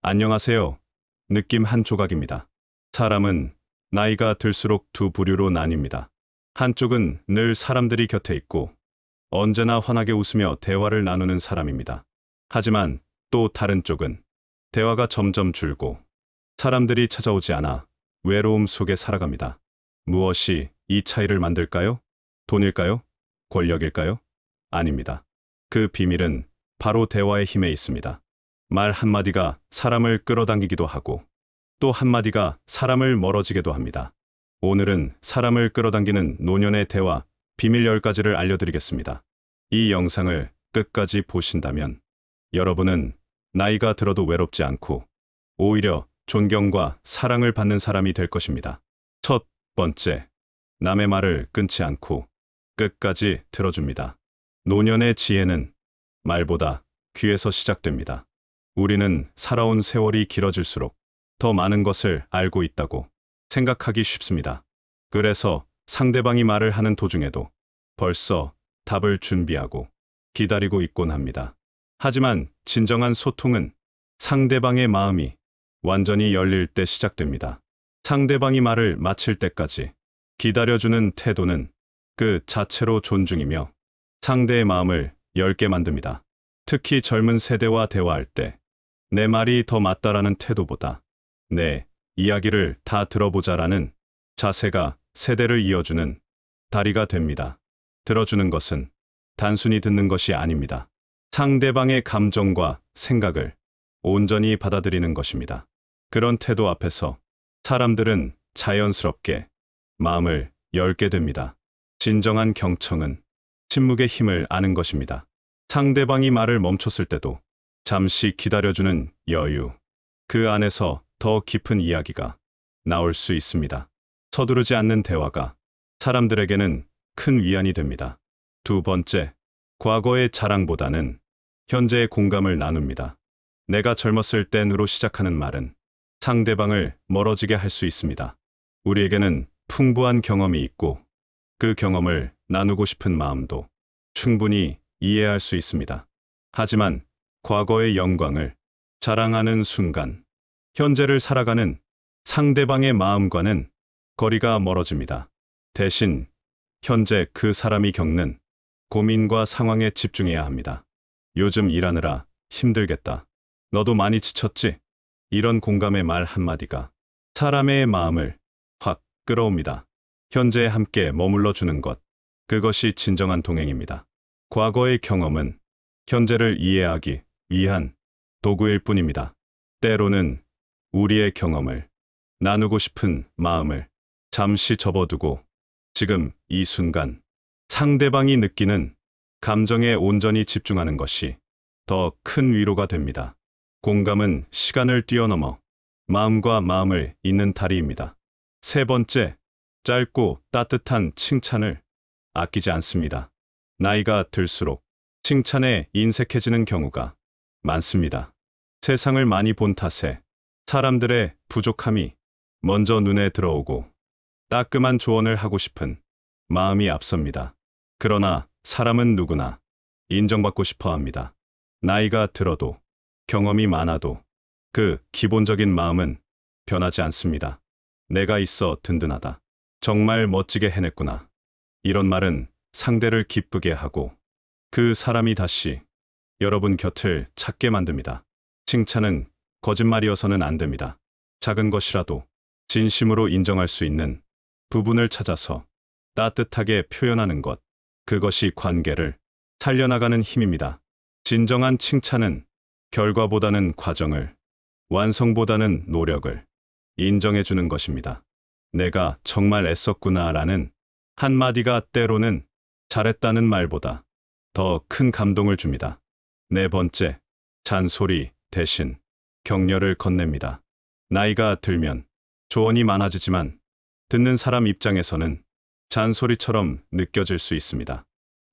안녕하세요. 느낌 한 조각입니다. 사람은 나이가 들수록 두 부류로 나뉩니다. 한쪽은 늘 사람들이 곁에 있고 언제나 환하게 웃으며 대화를 나누는 사람입니다. 하지만 또 다른 쪽은 대화가 점점 줄고 사람들이 찾아오지 않아 외로움 속에 살아갑니다. 무엇이 이 차이를 만들까요? 돈일까요? 권력일까요? 아닙니다. 그 비밀은 바로 대화의 힘에 있습니다. 말 한마디가 사람을 끌어당기기도 하고 또 한마디가 사람을 멀어지게도 합니다. 오늘은 사람을 끌어당기는 노년의 대화 비밀 10가지를 알려드리겠습니다. 이 영상을 끝까지 보신다면 여러분은 나이가 들어도 외롭지 않고 오히려 존경과 사랑을 받는 사람이 될 것입니다. 첫 번째, 남의 말을 끊지 않고 끝까지 들어줍니다. 노년의 지혜는 말보다 귀에서 시작됩니다. 우리는 살아온 세월이 길어질수록 더 많은 것을 알고 있다고 생각하기 쉽습니다. 그래서 상대방이 말을 하는 도중에도 벌써 답을 준비하고 기다리고 있곤 합니다. 하지만 진정한 소통은 상대방의 마음이 완전히 열릴 때 시작됩니다. 상대방이 말을 마칠 때까지 기다려주는 태도는 그 자체로 존중이며 상대의 마음을 열게 만듭니다. 특히 젊은 세대와 대화할 때 내 말이 더 맞다라는 태도보다 내 이야기를 다 들어보자라는 자세가 세대를 이어주는 다리가 됩니다. 들어주는 것은 단순히 듣는 것이 아닙니다. 상대방의 감정과 생각을 온전히 받아들이는 것입니다. 그런 태도 앞에서 사람들은 자연스럽게 마음을 열게 됩니다. 진정한 경청은 침묵의 힘을 아는 것입니다. 상대방이 말을 멈췄을 때도 잠시 기다려주는 여유, 그 안에서 더 깊은 이야기가 나올 수 있습니다. 서두르지 않는 대화가 사람들에게는 큰 위안이 됩니다. 두 번째, 과거의 자랑보다는 현재의 공감을 나눕니다. 내가 젊었을 땐으로 시작하는 말은 상대방을 멀어지게 할 수 있습니다. 우리에게는 풍부한 경험이 있고 그 경험을 나누고 싶은 마음도 충분히 이해할 수 있습니다. 하지만 과거의 영광을 자랑하는 순간 현재를 살아가는 상대방의 마음과는 거리가 멀어집니다. 대신 현재 그 사람이 겪는 고민과 상황에 집중해야 합니다. 요즘 일하느라 힘들겠다. 너도 많이 지쳤지? 이런 공감의 말 한마디가 사람의 마음을 확 끌어옵니다. 현재에 함께 머물러 주는 것, 그것이 진정한 동행입니다. 과거의 경험은 현재를 이해하기 위한 도구일 뿐입니다. 때로는 우리의 경험을 나누고 싶은 마음을 잠시 접어두고 지금 이 순간 상대방이 느끼는 감정에 온전히 집중하는 것이 더 큰 위로가 됩니다. 공감은 시간을 뛰어넘어 마음과 마음을 잇는 다리입니다. 세 번째, 짧고 따뜻한 칭찬을 아끼지 않습니다. 나이가 들수록 칭찬에 인색해지는 경우가 많습니다. 세상을 많이 본 탓에 사람들의 부족함이 먼저 눈에 들어오고 따끔한 조언을 하고 싶은 마음이 앞섭니다. 그러나 사람은 누구나 인정받고 싶어 합니다. 나이가 들어도 경험이 많아도 그 기본적인 마음은 변하지 않습니다. 내가 있어 든든하다. 정말 멋지게 해냈구나. 이런 말은 상대를 기쁘게 하고 그 사람이 다시 여러분 곁을 찾게 만듭니다. 칭찬은 거짓말이어서는 안 됩니다. 작은 것이라도 진심으로 인정할 수 있는 부분을 찾아서 따뜻하게 표현하는 것, 그것이 관계를 살려나가는 힘입니다. 진정한 칭찬은 결과보다는 과정을, 완성보다는 노력을 인정해주는 것입니다. 내가 정말 애썼구나라는 한마디가 때로는 잘했다는 말보다 더 큰 감동을 줍니다. 네 번째, 잔소리 대신 격려를 건넵니다. 나이가 들면 조언이 많아지지만 듣는 사람 입장에서는 잔소리처럼 느껴질 수 있습니다.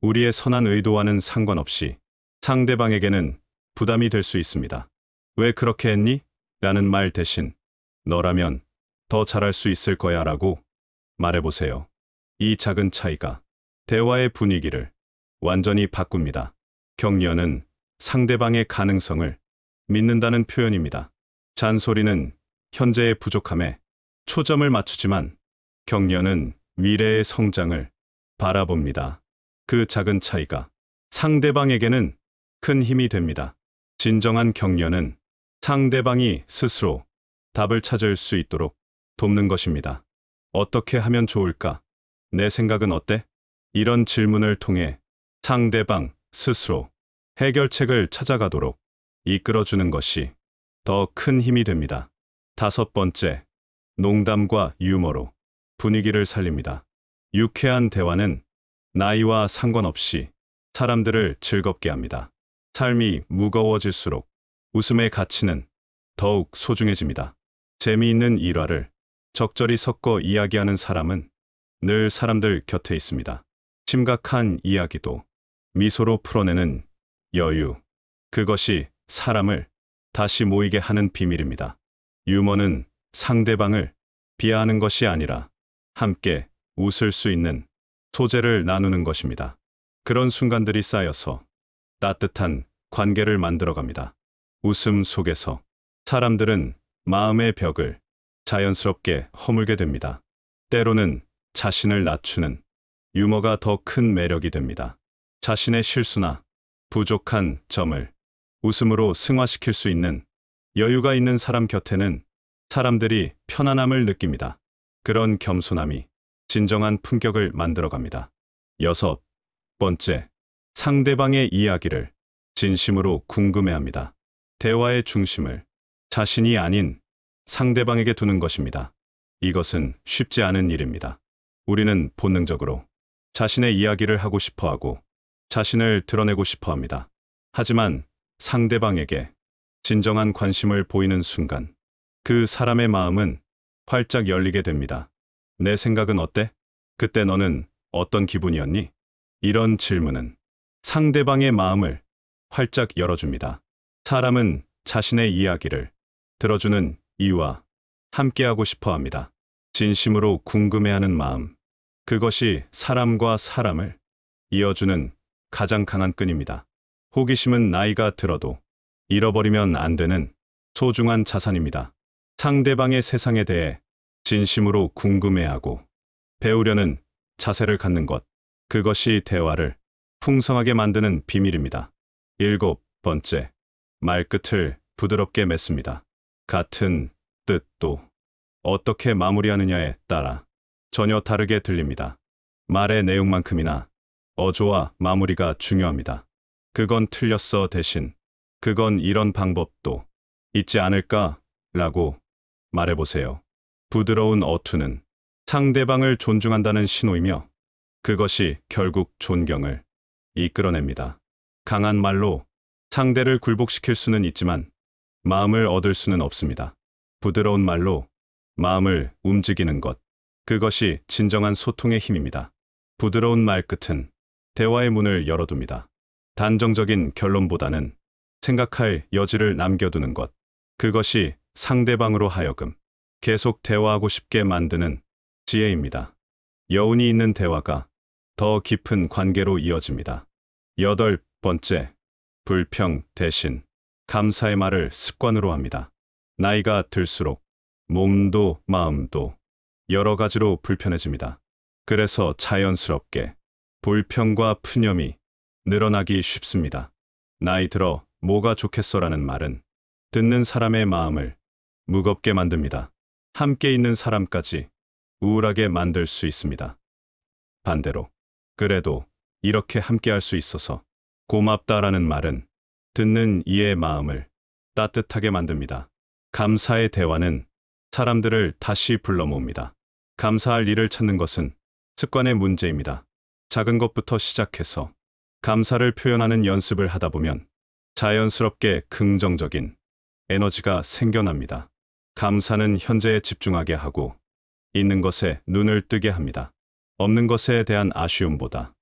우리의 선한 의도와는 상관없이 상대방에게는 부담이 될 수 있습니다. 왜 그렇게 했니? 라는 말 대신 너라면 더 잘할 수 있을 거야 라고 말해보세요. 이 작은 차이가 대화의 분위기를 완전히 바꿉니다. 격려는 상대방의 가능성을 믿는다는 표현입니다. 잔소리는 현재의 부족함에 초점을 맞추지만 격려는 미래의 성장을 바라봅니다. 그 작은 차이가 상대방에게는 큰 힘이 됩니다. 진정한 격려는 상대방이 스스로 답을 찾을 수 있도록 돕는 것입니다. 어떻게 하면 좋을까? 내 생각은 어때? 이런 질문을 통해 상대방 스스로 해결책을 찾아가도록 이끌어주는 것이 더 큰 힘이 됩니다. 다섯 번째, 농담과 유머로 분위기를 살립니다. 유쾌한 대화는 나이와 상관없이 사람들을 즐겁게 합니다. 삶이 무거워질수록 웃음의 가치는 더욱 소중해집니다. 재미있는 일화를 적절히 섞어 이야기하는 사람은 늘 사람들 곁에 있습니다. 심각한 이야기도 미소로 풀어내는 여유. 그것이 사람을 다시 모이게 하는 비밀입니다. 유머는 상대방을 비하하는 것이 아니라 함께 웃을 수 있는 소재를 나누는 것입니다. 그런 순간들이 쌓여서 따뜻한 관계를 만들어갑니다. 웃음 속에서 사람들은 마음의 벽을 자연스럽게 허물게 됩니다. 때로는 자신을 낮추는 유머가 더 큰 매력이 됩니다. 자신의 실수나 부족한 점을 웃음으로 승화시킬 수 있는 여유가 있는 사람 곁에는 사람들이 편안함을 느낍니다. 그런 겸손함이 진정한 품격을 만들어갑니다. 여섯 번째, 상대방의 이야기를 진심으로 궁금해합니다. 대화의 중심을 자신이 아닌 상대방에게 두는 것입니다. 이것은 쉽지 않은 일입니다. 우리는 본능적으로 자신의 이야기를 하고 싶어 하고 자신을 드러내고 싶어 합니다. 하지만 상대방에게 진정한 관심을 보이는 순간 그 사람의 마음은 활짝 열리게 됩니다. 내 생각은 어때? 그때 너는 어떤 기분이었니? 이런 질문은 상대방의 마음을 활짝 열어줍니다. 사람은 자신의 이야기를 들어주는 이와 함께하고 싶어 합니다. 진심으로 궁금해하는 마음. 그것이 사람과 사람을 이어주는 가장 강한 끈입니다. 호기심은 나이가 들어도 잃어버리면 안 되는 소중한 자산입니다. 상대방의 세상에 대해 진심으로 궁금해하고 배우려는 자세를 갖는 것. 그것이 대화를 풍성하게 만드는 비밀입니다. 일곱 번째, 말끝을 부드럽게 맺습니다. 같은 뜻도 어떻게 마무리하느냐에 따라 전혀 다르게 들립니다. 말의 내용만큼이나 어조와 마무리가 중요합니다. 그건 틀렸어 대신 그건 이런 방법도 있지 않을까? 라고 말해보세요. 부드러운 어투는 상대방을 존중한다는 신호이며 그것이 결국 존경을 이끌어냅니다. 강한 말로 상대를 굴복시킬 수는 있지만 마음을 얻을 수는 없습니다. 부드러운 말로 마음을 움직이는 것. 그것이 진정한 소통의 힘입니다. 부드러운 말끝은 대화의 문을 열어둡니다. 단정적인 결론보다는 생각할 여지를 남겨두는 것. 그것이 상대방으로 하여금 계속 대화하고 싶게 만드는 지혜입니다. 여운이 있는 대화가 더 깊은 관계로 이어집니다. 여덟 번째, 불평 대신 감사의 말을 습관으로 합니다. 나이가 들수록 몸도 마음도 여러 가지로 불편해집니다. 그래서 자연스럽게 불평과 푸념이 늘어나기 쉽습니다. 나이 들어 뭐가 좋겠어라는 말은 듣는 사람의 마음을 무겁게 만듭니다. 함께 있는 사람까지 우울하게 만들 수 있습니다. 반대로, 그래도 이렇게 함께 할 수 있어서 고맙다라는 말은 듣는 이의 마음을 따뜻하게 만듭니다. 감사의 대화는 사람들을 다시 불러 모읍니다. 감사할 일을 찾는 것은 습관의 문제입니다. 작은 것부터 시작해서 감사를 표현하는 연습을 하다 보면 자연스럽게 긍정적인 에너지가 생겨납니다. 감사는 현재에 집중하게 하고 있는 것에 눈을 뜨게 합니다. 없는 것에 대한 아쉬움보다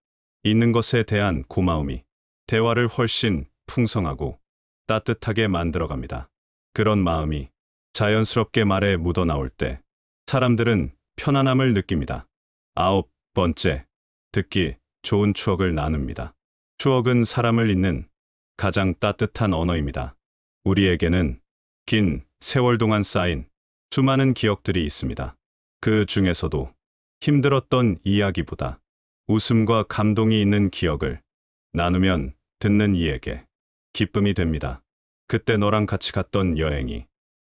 있는 것에 대한 고마움이 대화를 훨씬 풍성하고 따뜻하게 만들어갑니다. 그런 마음이 자연스럽게 말에 묻어나올 때 사람들은 편안함을 느낍니다. 아홉 번째, 듣기 좋은 추억을 나눕니다. 추억은 사람을 잇는 가장 따뜻한 언어입니다. 우리에게는 긴 세월 동안 쌓인 수많은 기억들이 있습니다. 그 중에서도 힘들었던 이야기보다 웃음과 감동이 있는 기억을 나누면 듣는 이에게 기쁨이 됩니다. 그때 너랑 같이 갔던 여행이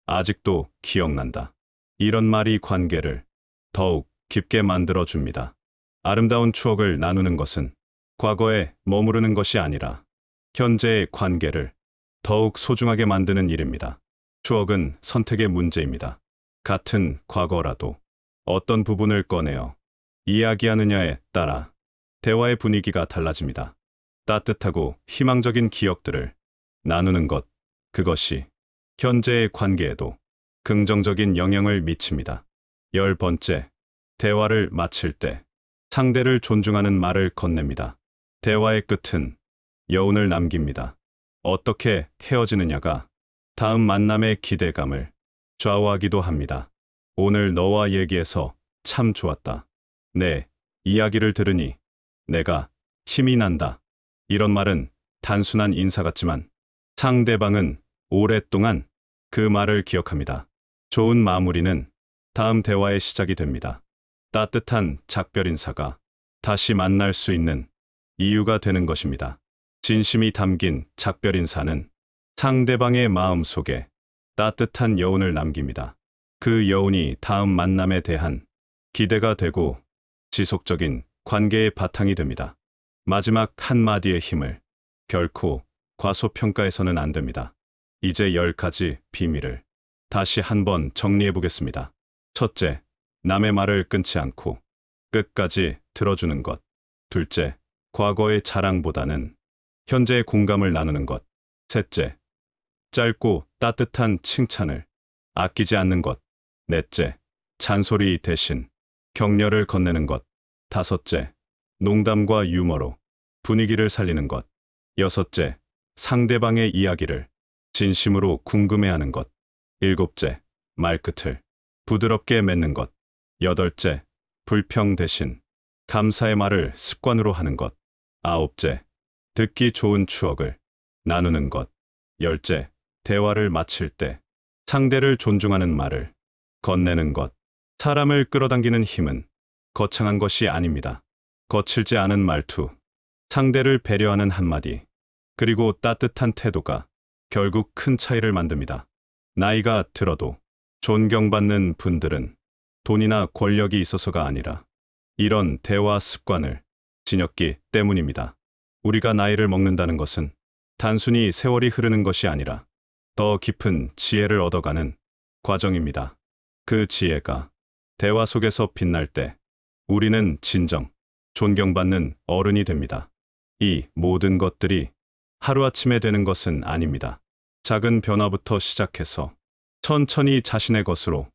아직도 기억난다. 이런 말이 관계를 더욱 깊게 만들어줍니다. 아름다운 추억을 나누는 것은 과거에 머무르는 것이 아니라 현재의 관계를 더욱 소중하게 만드는 일입니다. 추억은 선택의 문제입니다. 같은 과거라도 어떤 부분을 꺼내어 이야기하느냐에 따라 대화의 분위기가 달라집니다. 따뜻하고 희망적인 기억들을 나누는 것, 그것이 현재의 관계에도 긍정적인 영향을 미칩니다. 10번째, 대화를 마칠 때 상대를 존중하는 말을 건넵니다. 대화의 끝은 여운을 남깁니다. 어떻게 헤어지느냐가 다음 만남의 기대감을 좌우하기도 합니다. 오늘 너와 얘기해서 참 좋았다. 내 이야기를 들으니 내가 힘이 난다. 이런 말은 단순한 인사 같지만 상대방은 오랫동안 그 말을 기억합니다. 좋은 마무리는 다음 대화의 시작이 됩니다. 따뜻한 작별 인사가 다시 만날 수 있는 이유가 되는 것입니다. 진심이 담긴 작별 인사는 상대방의 마음 속에 따뜻한 여운을 남깁니다. 그 여운이 다음 만남에 대한 기대가 되고 지속적인 관계의 바탕이 됩니다. 마지막 한마디의 힘을 결코 과소평가해서는 안 됩니다. 이제 10가지 비밀을 다시 한번 정리해 보겠습니다. 첫째, 남의 말을 끊지 않고 끝까지 들어주는 것. 둘째, 과거의 자랑보다는 현재의 공감을 나누는 것. 셋째, 짧고 따뜻한 칭찬을 아끼지 않는 것. 넷째, 잔소리 대신 격려를 건네는 것. 다섯째, 농담과 유머로 분위기를 살리는 것. 여섯째, 상대방의 이야기를 진심으로 궁금해하는 것. 일곱째, 말끝을 부드럽게 맺는 것. 여덟째, 불평 대신 감사의 말을 습관으로 하는 것. 아홉째, 듣기 좋은 추억을 나누는 것. 열째, 대화를 마칠 때 상대를 존중하는 말을 건네는 것. 사람을 끌어당기는 힘은 거창한 것이 아닙니다. 거칠지 않은 말투, 상대를 배려하는 한마디, 그리고 따뜻한 태도가 결국 큰 차이를 만듭니다. 나이가 들어도 존경받는 분들은 돈이나 권력이 있어서가 아니라 이런 대화 습관을 지녔기 때문입니다. 우리가 나이를 먹는다는 것은 단순히 세월이 흐르는 것이 아니라 더 깊은 지혜를 얻어가는 과정입니다. 그 지혜가 대화 속에서 빛날 때 우리는 진정 존경받는 어른이 됩니다. 이 모든 것들이 하루아침에 되는 것은 아닙니다. 작은 변화부터 시작해서 천천히 자신의 것으로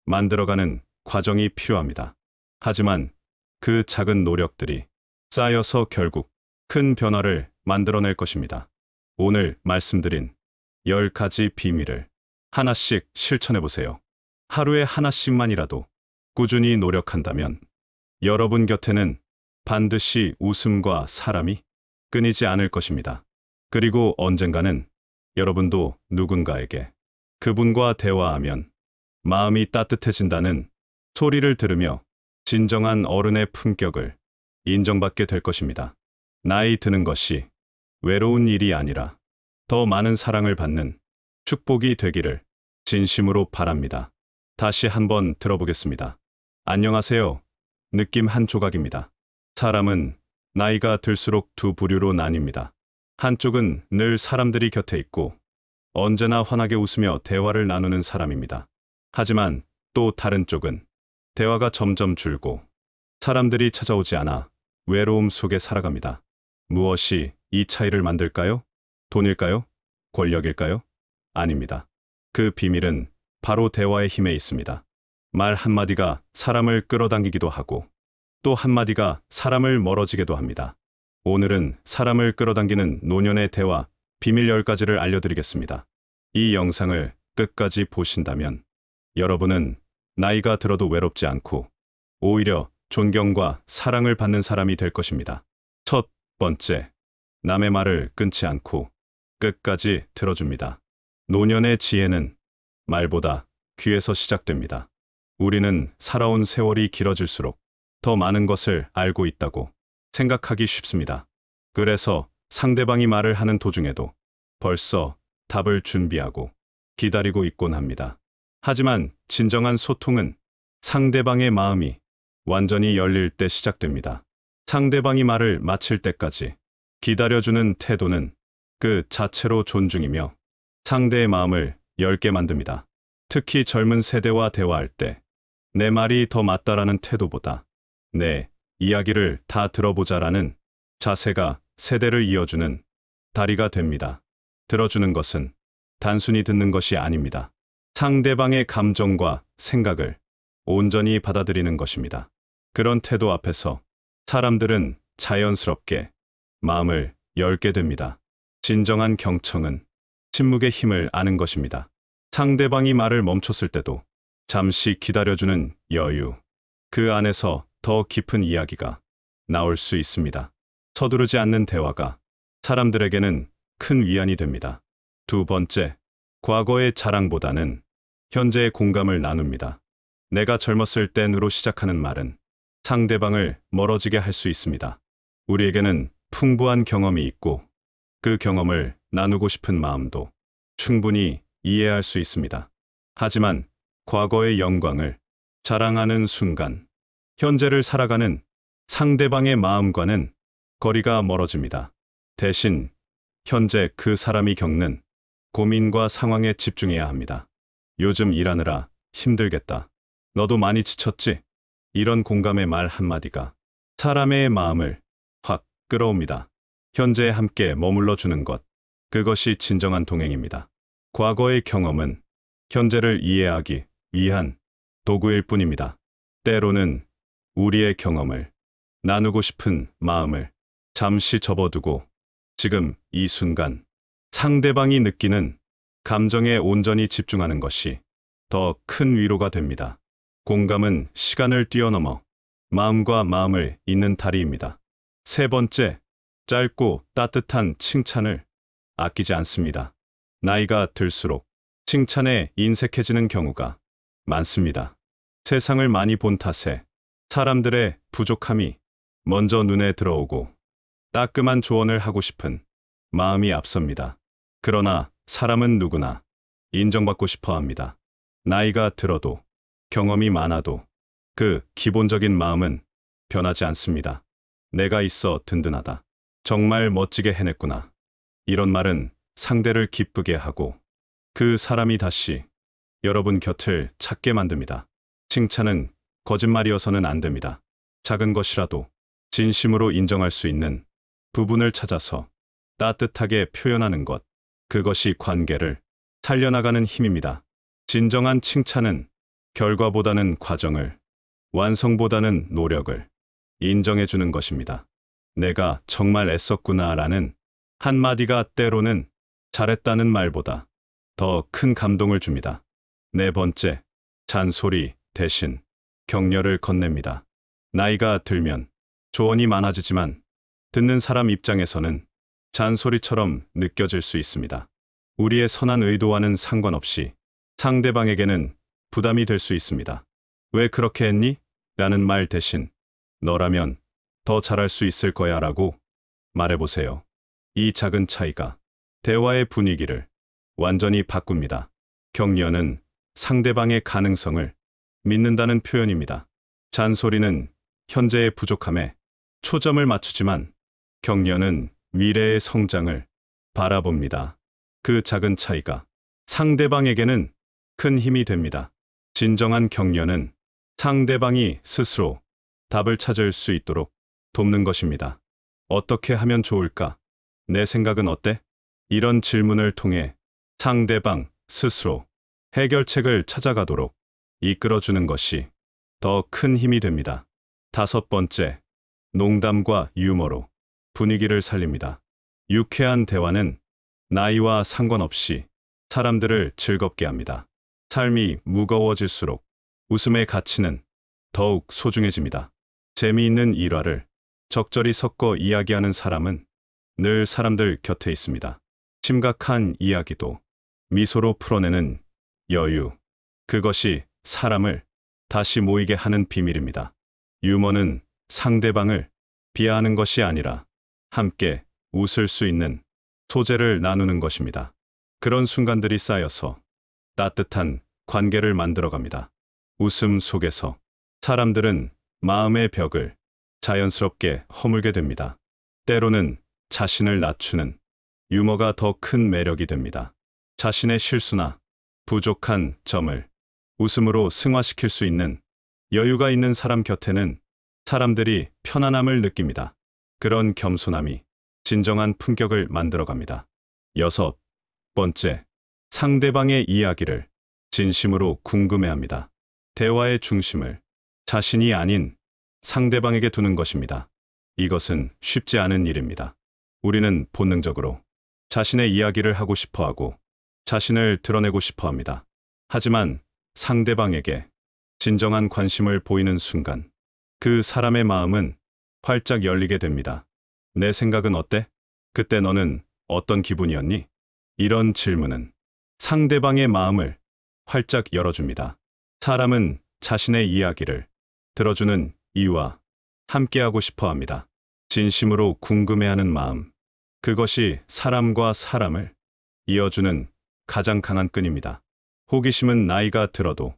만들어가는 과정이 필요합니다. 하지만 그 작은 노력들이 쌓여서 결국 큰 변화를 만들어낼 것입니다. 오늘 말씀드린 10가지 비밀을 하나씩 실천해 보세요. 하루에 하나씩만이라도 꾸준히 노력한다면 여러분 곁에는 반드시 웃음과 사람이 끊이지 않을 것입니다. 그리고 언젠가는 여러분도 누군가에게 그분과 대화하면 마음이 따뜻해진다는 소리를 들으며 진정한 어른의 품격을 인정받게 될 것입니다. 나이 드는 것이 외로운 일이 아니라 더 많은 사랑을 받는 축복이 되기를 진심으로 바랍니다. 다시 한번 들어보겠습니다. 안녕하세요. 느낌 한 조각입니다. 사람은 나이가 들수록 두 부류로 나뉩니다. 한쪽은 늘 사람들이 곁에 있고 언제나 환하게 웃으며 대화를 나누는 사람입니다. 하지만 또 다른 쪽은 대화가 점점 줄고 사람들이 찾아오지 않아 외로움 속에 살아갑니다. 무엇이 이 차이를 만들까요? 돈일까요? 권력일까요? 아닙니다. 그 비밀은 바로 대화의 힘에 있습니다. 말 한마디가 사람을 끌어당기기도 하고 또 한마디가 사람을 멀어지게도 합니다. 오늘은 사람을 끌어당기는 노년의 대화 비밀 10가지를 알려드리겠습니다. 이 영상을 끝까지 보신다면 여러분은 나이가 들어도 외롭지 않고 오히려 존경과 사랑을 받는 사람이 될 것입니다. 첫 번째, 남의 말을 끊지 않고 끝까지 들어줍니다. 노년의 지혜는 말보다 귀에서 시작됩니다. 우리는 살아온 세월이 길어질수록 더 많은 것을 알고 있다고 생각하기 쉽습니다. 그래서 상대방이 말을 하는 도중에도 벌써 답을 준비하고 기다리고 있곤 합니다. 하지만 진정한 소통은 상대방의 마음이 완전히 열릴 때 시작됩니다. 상대방이 말을 마칠 때까지 기다려주는 태도는 그 자체로 존중이며 상대의 마음을 열게 만듭니다. 특히 젊은 세대와 대화할 때 내 말이 더 맞다라는 태도보다 내 이야기를 다 들어보자라는 자세가 세대를 이어주는 다리가 됩니다. 들어주는 것은 단순히 듣는 것이 아닙니다. 상대방의 감정과 생각을 온전히 받아들이는 것입니다. 그런 태도 앞에서 사람들은 자연스럽게 마음을 열게 됩니다. 진정한 경청은 침묵의 힘을 아는 것입니다. 상대방이 말을 멈췄을 때도 잠시 기다려주는 여유, 그 안에서 더 깊은 이야기가 나올 수 있습니다. 서두르지 않는 대화가 사람들에게는 큰 위안이 됩니다. 두 번째, 과거의 자랑보다는 현재의 공감을 나눕니다. 내가 젊었을 땐으로 시작하는 말은 상대방을 멀어지게 할 수 있습니다. 우리에게는 풍부한 경험이 있고 그 경험을 나누고 싶은 마음도 충분히 이해할 수 있습니다. 하지만 과거의 영광을 자랑하는 순간 현재를 살아가는 상대방의 마음과는 거리가 멀어집니다. 대신 현재 그 사람이 겪는 고민과 상황에 집중해야 합니다. 요즘 일하느라 힘들겠다. 너도 많이 지쳤지? 이런 공감의 말 한마디가 사람의 마음을 확 끌어옵니다. 현재에 함께 머물러 주는 것, 그것이 진정한 동행입니다. 과거의 경험은 현재를 이해하기 위한 도구일 뿐입니다. 때로는 우리의 경험을 나누고 싶은 마음을 잠시 접어두고 지금 이 순간 상대방이 느끼는 감정에 온전히 집중하는 것이 더 큰 위로가 됩니다. 공감은 시간을 뛰어넘어 마음과 마음을 잇는 다리입니다. 세 번째, 짧고 따뜻한 칭찬을 아끼지 않습니다. 나이가 들수록 칭찬에 인색해지는 경우가 많습니다. 세상을 많이 본 탓에 사람들의 부족함이 먼저 눈에 들어오고 따끔한 조언을 하고 싶은 마음이 앞섭니다. 그러나 사람은 누구나 인정받고 싶어 합니다. 나이가 들어도 경험이 많아도 그 기본적인 마음은 변하지 않습니다. 내가 있어 든든하다. 정말 멋지게 해냈구나. 이런 말은 상대를 기쁘게 하고 그 사람이 다시 여러분 곁을 찾게 만듭니다. 칭찬은 거짓말이어서는 안 됩니다. 작은 것이라도 진심으로 인정할 수 있는 부분을 찾아서 따뜻하게 표현하는 것, 그것이 관계를 살려나가는 힘입니다. 진정한 칭찬은 결과보다는 과정을, 완성보다는 노력을 인정해주는 것입니다. 내가 정말 애썼구나라는 한마디가 때로는 잘했다는 말보다 더 큰 감동을 줍니다. 네 번째, 잔소리 대신 격려를 건넵니다. 나이가 들면 조언이 많아지지만 듣는 사람 입장에서는 잔소리처럼 느껴질 수 있습니다. 우리의 선한 의도와는 상관없이 상대방에게는 부담이 될 수 있습니다. 왜 그렇게 했니? 라는 말 대신 너라면 더 잘할 수 있을 거야 라고 말해보세요. 이 작은 차이가 대화의 분위기를 완전히 바꿉니다. 격려는 상대방의 가능성을 믿는다는 표현입니다. 잔소리는 현재의 부족함에 초점을 맞추지만 격려는 미래의 성장을 바라봅니다. 그 작은 차이가 상대방에게는 큰 힘이 됩니다. 진정한 격려는 상대방이 스스로 답을 찾을 수 있도록 돕는 것입니다. 어떻게 하면 좋을까? 내 생각은 어때? 이런 질문을 통해 상대방 스스로 해결책을 찾아가도록 이끌어주는 것이 더 큰 힘이 됩니다. 다섯 번째, 농담과 유머로 분위기를 살립니다. 유쾌한 대화는 나이와 상관없이 사람들을 즐겁게 합니다. 삶이 무거워질수록 웃음의 가치는 더욱 소중해집니다. 재미있는 일화를 적절히 섞어 이야기하는 사람은 늘 사람들 곁에 있습니다. 심각한 이야기도 미소로 풀어내는 여유. 그것이 사람을 다시 모이게 하는 비밀입니다. 유머는 상대방을 비하하는 것이 아니라 함께 웃을 수 있는 소재를 나누는 것입니다. 그런 순간들이 쌓여서 따뜻한 관계를 만들어갑니다. 웃음 속에서 사람들은 마음의 벽을 자연스럽게 허물게 됩니다. 때로는 자신을 낮추는 유머가 더 큰 매력이 됩니다. 자신의 실수나 부족한 점을 웃음으로 승화시킬 수 있는 여유가 있는 사람 곁에는 사람들이 편안함을 느낍니다. 그런 겸손함이 진정한 품격을 만들어갑니다. 6번째, 상대방의 이야기를 진심으로 궁금해합니다. 대화의 중심을 자신이 아닌 상대방에게 두는 것입니다. 이것은 쉽지 않은 일입니다. 우리는 본능적으로 자신의 이야기를 하고 싶어 하고 자신을 드러내고 싶어 합니다. 하지만 상대방에게 진정한 관심을 보이는 순간 그 사람의 마음은 활짝 열리게 됩니다. 내 생각은 어때? 그때 너는 어떤 기분이었니? 이런 질문은 상대방의 마음을 활짝 열어줍니다. 사람은 자신의 이야기를 들어주는 이와 함께하고 싶어 합니다. 진심으로 궁금해하는 마음. 그것이 사람과 사람을 이어주는 가장 강한 끈입니다. 호기심은 나이가 들어도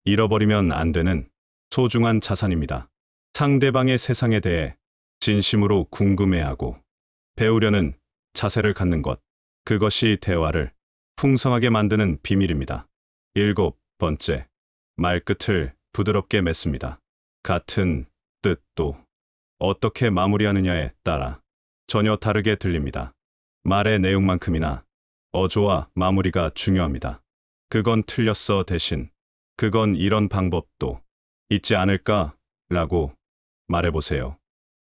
잃어버리면 안 되는 소중한 자산입니다. 상대방의 세상에 대해 진심으로 궁금해하고 배우려는 자세를 갖는 것. 그것이 대화를 풍성하게 만드는 비밀입니다. 7번째, 말끝을 부드럽게 맺습니다. 같은 뜻도 어떻게 마무리하느냐에 따라 전혀 다르게 들립니다. 말의 내용만큼이나 어조와 마무리가 중요합니다. 그건 틀렸어 대신 그건 이런 방법도 있지 않을까? 라고 말해보세요.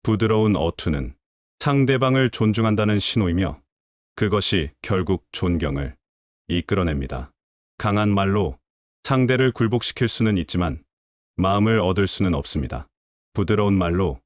부드러운 어투는 상대방을 존중한다는 신호이며 그것이 결국 존경을 이끌어냅니다. 강한 말로 상대를 굴복시킬 수는 있지만 마음을 얻을 수는 없습니다. 부드러운 말로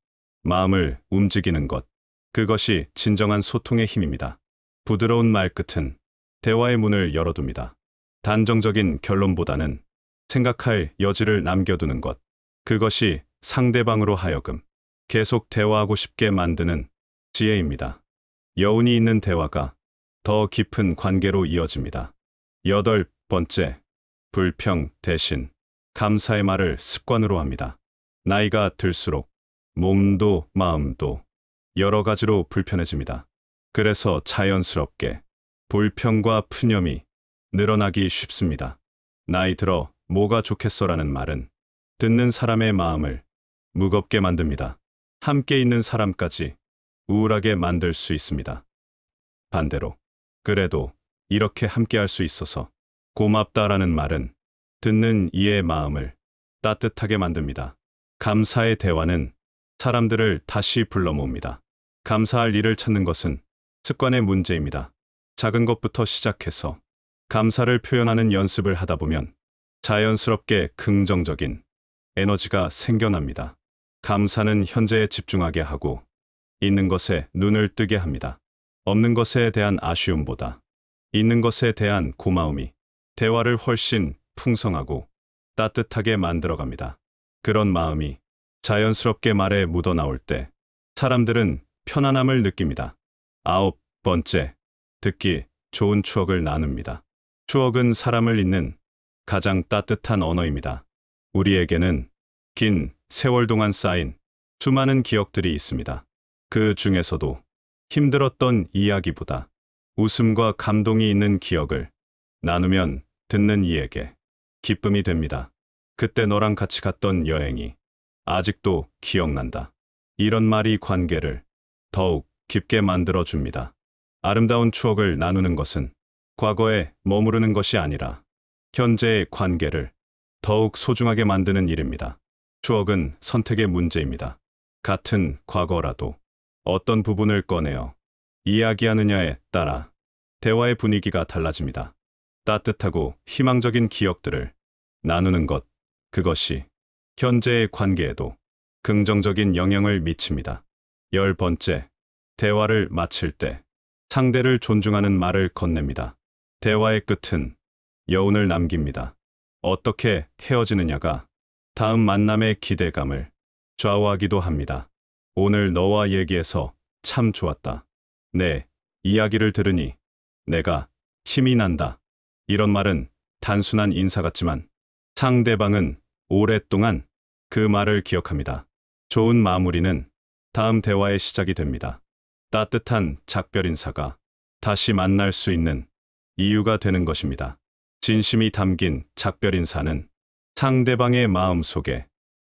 마음을 움직이는 것. 그것이 진정한 소통의 힘입니다. 부드러운 말끝은 대화의 문을 열어둡니다. 단정적인 결론보다는 생각할 여지를 남겨두는 것. 그것이 상대방으로 하여금 계속 대화하고 싶게 만드는 지혜입니다. 여운이 있는 대화가 더 깊은 관계로 이어집니다. 8번째, 불평 대신 감사의 말을 습관으로 합니다. 나이가 들수록 몸도 마음도 여러 가지로 불편해집니다. 그래서 자연스럽게 불평과 푸념이 늘어나기 쉽습니다. 나이 들어 뭐가 좋겠어라는 말은 듣는 사람의 마음을 무겁게 만듭니다. 함께 있는 사람까지 우울하게 만들 수 있습니다. 반대로, 그래도 이렇게 함께 할 수 있어서 고맙다라는 말은 듣는 이의 마음을 따뜻하게 만듭니다. 감사의 대화는 사람들을 다시 불러 모읍니다. 감사할 일을 찾는 것은 습관의 문제입니다. 작은 것부터 시작해서 감사를 표현하는 연습을 하다 보면 자연스럽게 긍정적인 에너지가 생겨납니다. 감사는 현재에 집중하게 하고 있는 것에 눈을 뜨게 합니다. 없는 것에 대한 아쉬움보다 있는 것에 대한 고마움이 대화를 훨씬 풍성하고 따뜻하게 만들어갑니다. 그런 마음이 자연스럽게 말에 묻어나올 때 사람들은 편안함을 느낍니다. 9번째, 듣기 좋은 추억을 나눕니다. 추억은 사람을 잇는 가장 따뜻한 언어입니다. 우리에게는 긴 세월 동안 쌓인 수많은 기억들이 있습니다. 그 중에서도 힘들었던 이야기보다 웃음과 감동이 있는 기억을 나누면 듣는 이에게 기쁨이 됩니다. 그때 너랑 같이 갔던 여행이 아직도 기억난다. 이런 말이 관계를 더욱 깊게 만들어줍니다. 아름다운 추억을 나누는 것은 과거에 머무르는 것이 아니라 현재의 관계를 더욱 소중하게 만드는 일입니다. 추억은 선택의 문제입니다. 같은 과거라도 어떤 부분을 꺼내어 이야기하느냐에 따라 대화의 분위기가 달라집니다. 따뜻하고 희망적인 기억들을 나누는 것, 그것이 현재의 관계에도 긍정적인 영향을 미칩니다. 10번째, 대화를 마칠 때 상대를 존중하는 말을 건넵니다. 대화의 끝은 여운을 남깁니다. 어떻게 헤어지느냐가 다음 만남의 기대감을 좌우하기도 합니다. 오늘 너와 얘기해서 참 좋았다. 내 이야기를 들으니 내가 힘이 난다. 이런 말은 단순한 인사 같지만 상대방은 오랫동안 그 말을 기억합니다. 좋은 마무리는 다음 대화의 시작이 됩니다. 따뜻한 작별 인사가 다시 만날 수 있는 이유가 되는 것입니다. 진심이 담긴 작별 인사는 상대방의 마음 속에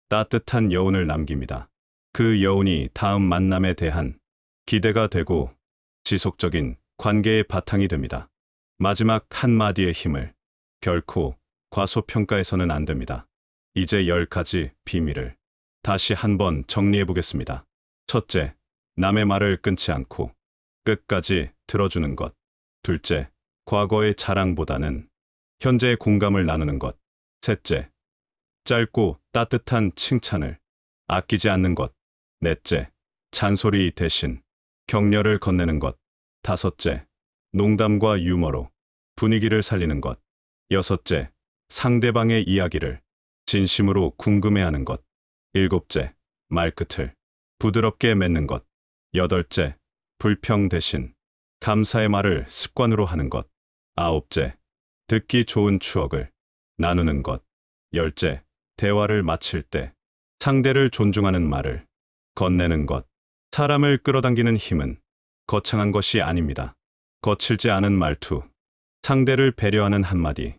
따뜻한 여운을 남깁니다. 그 여운이 다음 만남에 대한 기대가 되고 지속적인 관계의 바탕이 됩니다. 마지막 한마디의 힘을 결코 과소평가해서는 안 됩니다. 이제 10가지 비밀을 다시 한번 정리해 보겠습니다. 첫째, 남의 말을 끊지 않고 끝까지 들어주는 것. 둘째, 과거의 자랑보다는 현재의 공감을 나누는 것. 셋째, 짧고 따뜻한 칭찬을 아끼지 않는 것. 넷째, 잔소리 대신 격려를 건네는 것. 다섯째, 농담과 유머로 분위기를 살리는 것. 여섯째, 상대방의 이야기를 진심으로 궁금해하는 것. 일곱째, 말끝을 부드럽게 맺는 것. 여덟째, 불평 대신 감사의 말을 습관으로 하는 것. 아홉째, 듣기 좋은 추억을 나누는 것. 열째, 대화를 마칠 때 상대를 존중하는 말을 건네는 것. 사람을 끌어당기는 힘은 거창한 것이 아닙니다. 거칠지 않은 말투, 상대를 배려하는 한마디,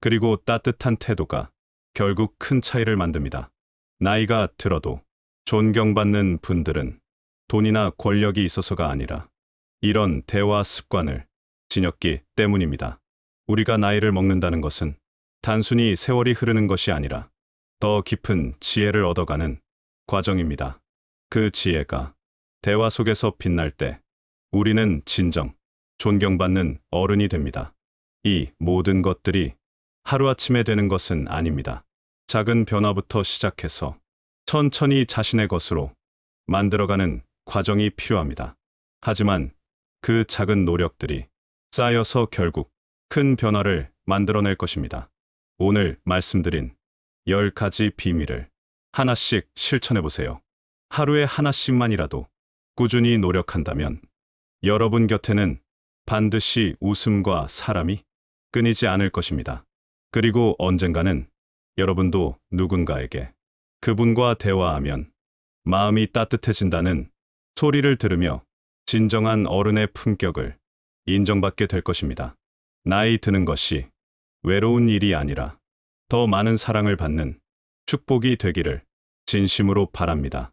그리고 따뜻한 태도가 결국 큰 차이를 만듭니다. 나이가 들어도 존경받는 분들은 돈이나 권력이 있어서가 아니라 이런 대화 습관을 지녔기 때문입니다. 우리가 나이를 먹는다는 것은 단순히 세월이 흐르는 것이 아니라 더 깊은 지혜를 얻어가는 과정입니다. 그 지혜가 대화 속에서 빛날 때 우리는 진정 존경받는 어른이 됩니다. 이 모든 것들이 하루아침에 되는 것은 아닙니다. 작은 변화부터 시작해서 천천히 자신의 것으로 만들어가는 과정이 필요합니다. 하지만 그 작은 노력들이 쌓여서 결국 큰 변화를 만들어낼 것입니다. 오늘 말씀드린 10가지 비밀을 하나씩 실천해 보세요. 하루에 하나씩만이라도 꾸준히 노력한다면 여러분 곁에는 반드시 웃음과 사람이 끊이지 않을 것입니다. 그리고 언젠가는 여러분도 누군가에게 그분과 대화하면 마음이 따뜻해진다는 소리를 들으며 진정한 어른의 품격을 인정받게 될 것입니다. 나이 드는 것이 외로운 일이 아니라 더 많은 사랑을 받는 축복이 되기를 진심으로 바랍니다.